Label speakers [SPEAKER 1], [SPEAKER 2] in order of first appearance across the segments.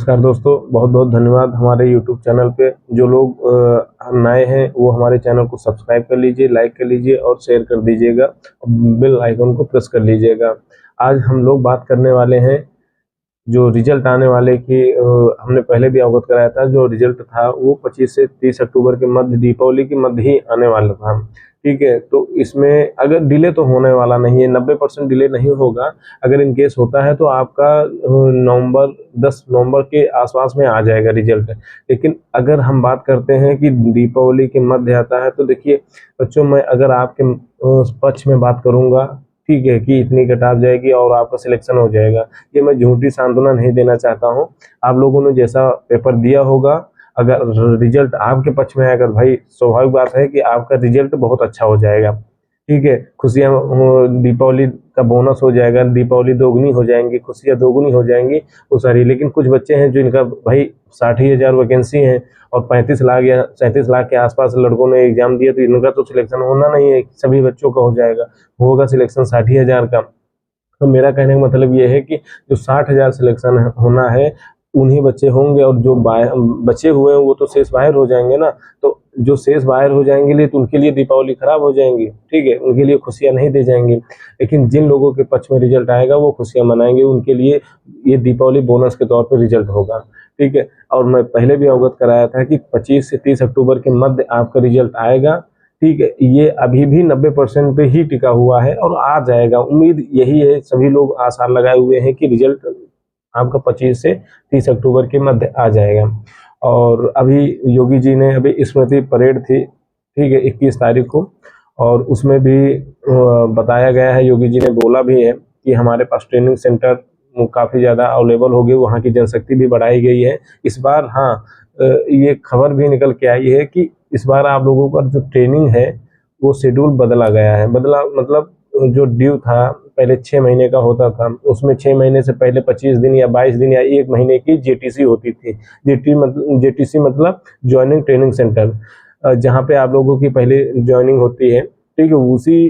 [SPEAKER 1] नमस्कार दोस्तों, बहुत बहुत धन्यवाद। हमारे YouTube चैनल पे जो लोग नए हैं वो हमारे चैनल को सब्सक्राइब कर लीजिए, लाइक कर लीजिए और शेयर कर दीजिएगा। बेल आइकन को प्रेस कर लीजिएगा। आज हम लोग बात करने वाले हैं जो रिजल्ट आने वाले की हमने पहले भी अवगत कराया था। जो रिजल्ट था वो 25 से 30 अक्टूबर के मध्य, दीपावली के मध्य ही आने वाला था। ठीक है, तो इसमें अगर डिले तो होने वाला नहीं है, 90% डिले नहीं होगा। अगर इन केस होता है तो आपका नवंबर 10 नवंबर के आसपास में आ जाएगा रिजल्ट। लेकिन अगर हम बात करते हैं कि दीपावली के मध्य आता है, तो देखिए बच्चों, मैं अगर आपके पक्ष में बात करूंगा, ठीक है, कि इतनी कट ऑफ जाएगी और आपका सिलेक्शन हो जाएगा, ये मैं झूठी सांत्वना नहीं देना चाहता हूँ। आप लोगों ने जैसा पेपर दिया होगा, अगर रिजल्ट आपके पक्ष में आएगा, भाई स्वाभाविक बात है कि आपका रिजल्ट बहुत अच्छा हो जाएगा। ठीक है, खुशियाँ दीपावली का बोनस हो जाएगा, दीपावली दोगुनी हो जाएंगी, खुशियाँ दोगुनी हो जाएंगी वो सारी। लेकिन कुछ बच्चे हैं जो इनका भाई 60,000 वैकेंसी है और 35 लाख या 37 लाख के आसपास लड़कों ने एग्जाम दिया, तो इनका तो सिलेक्शन होना नहीं है। सभी बच्चों का हो जाएगा, होगा सिलेक्शन 60,000 का। तो मेरा कहने का मतलब ये है कि जो 60,000 सिलेक्शन होना है उन्हीं बच्चे होंगे, और जो बचे हुए हैं वो तो शेष बाहर हो जाएंगे ना। तो जो शेष बाहर हो जाएंगे तो उनके लिए दीपावली खराब हो जाएंगी। ठीक है, उनके लिए खुशियां नहीं दी जाएंगी। लेकिन जिन लोगों के पक्ष में रिजल्ट आएगा वो खुशियां मनाएंगे, उनके लिए ये दीपावली बोनस के तौर पर रिजल्ट होगा। ठीक है, और मैं पहले भी अवगत कराया था कि 25 से 30 अक्टूबर के मध्य आपका रिजल्ट आएगा। ठीक है, ये अभी भी 90% पे ही टिका हुआ है और आ जाएगा। उम्मीद यही है, सभी लोग आसार लगाए हुए हैं कि रिजल्ट आपका 25 से 30 अक्टूबर के मध्य आ जाएगा। और अभी योगी जी ने अभी स्मृति परेड थी, ठीक है, 21 तारीख को, और उसमें भी बताया गया है, योगी जी ने बोला भी है कि हमारे पास ट्रेनिंग सेंटर काफ़ी ज़्यादा अवेलेबल हो गए, वहाँ की जनशक्ति भी बढ़ाई गई है इस बार। हाँ, ये खबर भी निकल के आई है कि इस बार आप लोगों का जो ट्रेनिंग है वो शेड्यूल बदला गया है। बदला मतलब जो ड्यू था पहले 6 महीने का होता था, उसमें 6 महीने से पहले 25 दिन या 22 दिन या 1 महीने की जेटीसी होती थी। जेटीसी मतलब ज्वाइनिंग ट्रेनिंग सेंटर, जहाँ पे आप लोगों की पहले ज्वाइनिंग होती है। ठीक है, उसी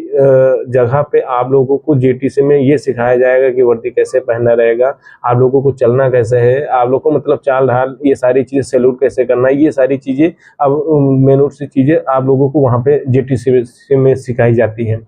[SPEAKER 1] जगह पे आप लोगों को जेटीसी में ये सिखाया जाएगा कि वर्दी कैसे पहनना रहेगा, आप लोगों को चलना कैसे है, आप लोगों को मतलब चाल ढाल, ये सारी चीज़ें, सैल्यूट कैसे करना है, ये सारी चीज़ें अब मेनूट सी चीज़ें आप लोगों को वहाँ पे जेटीसी में सिखाई जाती हैं।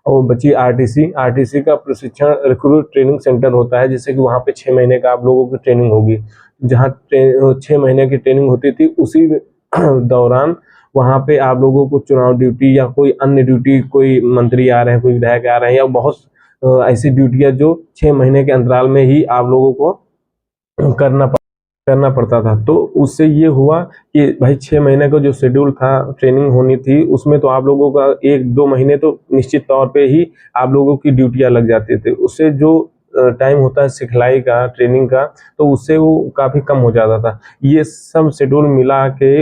[SPEAKER 1] और बची आरटीसी का प्रशिक्षण रिक्रूट ट्रेनिंग सेंटर होता है, जैसे कि वहाँ पे 6 महीने का आप लोगों की ट्रेनिंग होगी। जहाँ 6 महीने की ट्रेनिंग होती थी, उसी दौरान वहाँ पे आप लोगों को चुनाव ड्यूटी या कोई अन्य ड्यूटी, कोई मंत्री आ रहे हैं, कोई विधायक आ रहे हैं, या बहुत ऐसी ड्यूटियाँ जो 6 महीने के अंतराल में ही आप लोगों को करना पड़ता था। तो उससे ये हुआ कि भाई 6 महीने का जो शेड्यूल था, ट्रेनिंग होनी थी, उसमें तो आप लोगों का 1-2 महीने तो निश्चित तौर पे ही आप लोगों की ड्यूटियां लग जाती थी। उससे जो टाइम होता है सिखलाई का, ट्रेनिंग का, तो उससे वो काफ़ी कम हो जाता था। ये सब शेड्यूल मिला के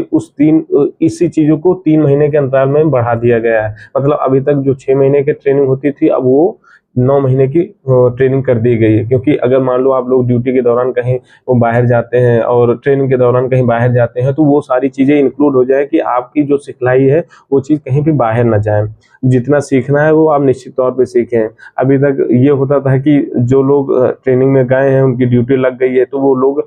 [SPEAKER 1] इसी चीज़ों को 3 महीने के अंतराल में बढ़ा दिया गया है। मतलब अभी तक जो 6 महीने की ट्रेनिंग होती थी, अब वो 9 महीने की ट्रेनिंग कर दी गई है। क्योंकि अगर मान लो आप लोग ड्यूटी के दौरान कहीं वो बाहर जाते हैं और ट्रेनिंग के दौरान कहीं बाहर जाते हैं, तो वो सारी चीज़ें इंक्लूड हो जाए कि आपकी जो सिखलाई है वो चीज़ कहीं भी बाहर ना जाए। जितना सीखना है वो आप निश्चित तौर पे सीखें। अभी तक ये होता था कि जो लोग ट्रेनिंग में गए हैं, उनकी ड्यूटी लग गई है, तो वो लोग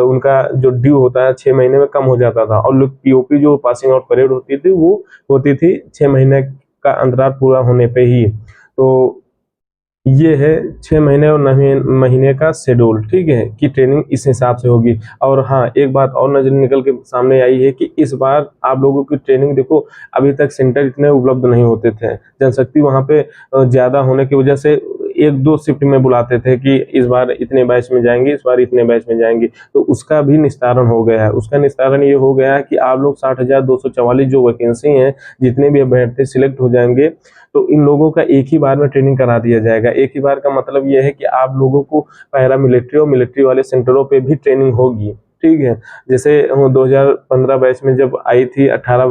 [SPEAKER 1] उनका जो ड्यू होता है 6 महीने में कम हो जाता था, और लोग पीओपी जो पासिंग आउट परेड होती थी वो होती थी 6 महीने का अंतराल पूरा होने पर ही। तो ये है 6 महीने और 9 महीने का शेड्यूल, ठीक है, कि ट्रेनिंग इस हिसाब से होगी। और हाँ, एक बात और नजर निकल के सामने आई है कि इस बार आप लोगों की ट्रेनिंग, देखो अभी तक सेंटर इतने उपलब्ध नहीं होते थे, जनशक्ति वहाँ पे ज़्यादा होने की वजह से 1-2 शिफ्ट में बुलाते थे कि इस बार इतने बैच में जाएंगे, इस बार इतने बैच में जाएंगे। तो उसका भी निस्तारण हो गया है। उसका निस्तारण ये हो गया है कि आप लोग 60,244 जो वैकेंसी हैं, जितने भी अभ्यर्थी सिलेक्ट हो जाएंगे, तो इन लोगों का एक ही बार में ट्रेनिंग करा दिया जाएगा। एक ही बार का मतलब ये है कि आप लोगों को पैरा मिलिट्री और मिलिट्री वाले सेंटरों पे भी ट्रेनिंग होगी। ठीक है, जैसे 2015 बैच में जब आई थी, 18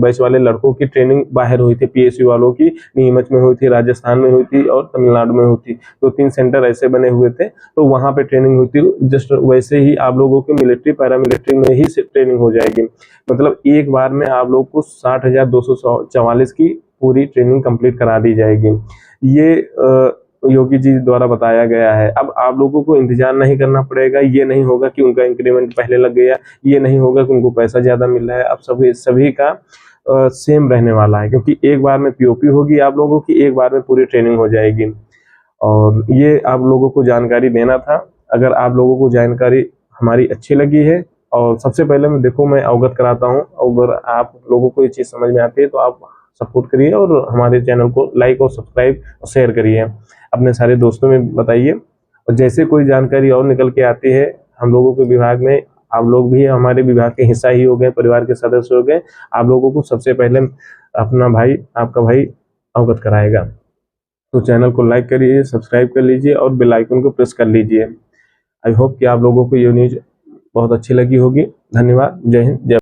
[SPEAKER 1] बैच वाले लड़कों की ट्रेनिंग बाहर हुई थी, पीएसयू वालों की नीमच में हुई थी, राजस्थान में हुई थी और तमिलनाडु में हुई थी। तो 3 सेंटर ऐसे बने हुए थे, तो वहाँ पे ट्रेनिंग हुई थी। जस्ट वैसे ही आप लोगों की मिलिट्री पैरा मिलिट्री में ही ट्रेनिंग हो जाएगी। मतलब एक बार में आप लोग को 60,244 की पूरी ट्रेनिंग कंप्लीट करा दी जाएगी। ये योगी जी द्वारा बताया गया है। अब आप लोगों को इंतजार नहीं करना पड़ेगा, ये नहीं होगा कि उनका इंक्रीमेंट पहले लग गया, ये नहीं होगा कि उनको पैसा ज्यादा मिल रहा है। अब सभी सभी का सेम रहने वाला है, क्योंकि एक बार में पीओपी होगी आप लोगों की, एक बार में पूरी ट्रेनिंग हो जाएगी। और ये आप लोगों को जानकारी देना था। अगर आप लोगों को जानकारी हमारी अच्छी लगी है, और सबसे पहले मैं अवगत कराता हूँ, अगर आप लोगों को ये चीज़ समझ में आती है तो आप सपोर्ट करिए और हमारे चैनल को लाइक और सब्सक्राइब और शेयर करिए, अपने सारे दोस्तों में बताइए। और जैसे कोई जानकारी और निकल के आती है हम लोगों के विभाग में, आप लोग भी हमारे विभाग के हिस्सा ही हो गए, परिवार के सदस्य हो गए, आप लोगों को सबसे पहले अपना भाई, आपका भाई अवगत कराएगा। तो चैनल को लाइक करिए, सब्सक्राइब कर लीजिए और बेल आइकन को प्रेस कर लीजिए। आई होप कि आप लोगों को ये न्यूज़ बहुत अच्छी लगी होगी। धन्यवाद। जय हिंद, जय